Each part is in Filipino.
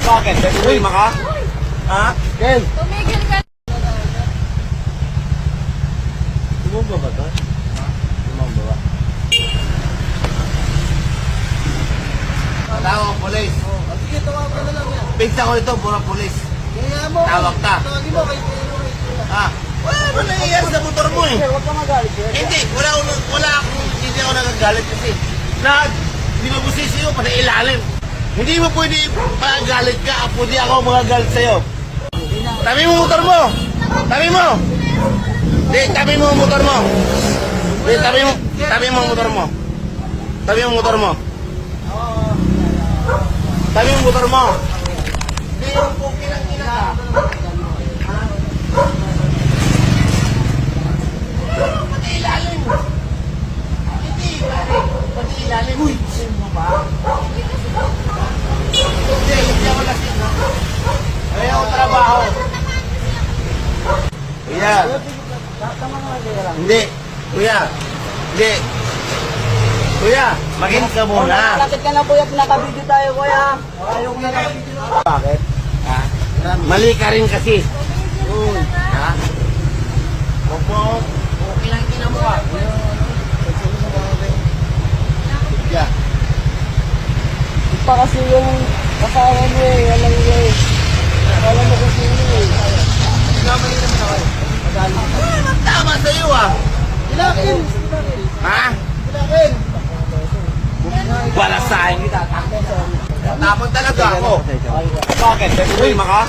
Bakit? Tumigil ka? Ha? Ken! Tumigil ka. Tumumba ba ito? Tumumba ba? Tawag ang polis. Sige, tawag ka na lang yan. Pigsa ko ito, pura polis. Kaya mo. Tawag ka. Tawagin mo kay Ha? Wala mo nangyayari sa motor mo eh. Sir, huwag ka magalit, sir. Hindi, hindi ako nagagalit kasi. Binabusisi ko pa na ilalim. Hindi mo pwede magalit ka, pwede ako magagalit sa'yo. Tabi mo motor mo! Tabi mo! Di, tabi mo motor mo! Di, tabi mo motor mo! Tabi mo motor mo! Tabi mo motor mo! Di, yung pukinang-ina ka! Pati ilalim! Hindi, pare! Pati ilalim! Uy! Sino mo ba? Hindi ako lasing, no? Ayaw ako trabaho. Kuya. Hindi. Kuya. Hindi. Kuya, maging ka muna. Malapit ka na, kuya. Pinaka-video tayo, kuya. Ayaw ko na video. Bakit? Ha? Mali ka rin kasi. Uy. Ha? Huwag mo. Kinang-kina mo ka. Yeah. Pa kasi yung kasama mo eh. Alam mo eh. Alam mo kung sino eh. Namali naman ako. Magaling. Tama sa'yo ah. Ilakin! Ha? Ilakin! Wala sa akin kita. Tapon talaga ako. Bakit? Tumigil ka?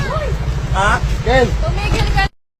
Ha? Ken! Tumigil ka.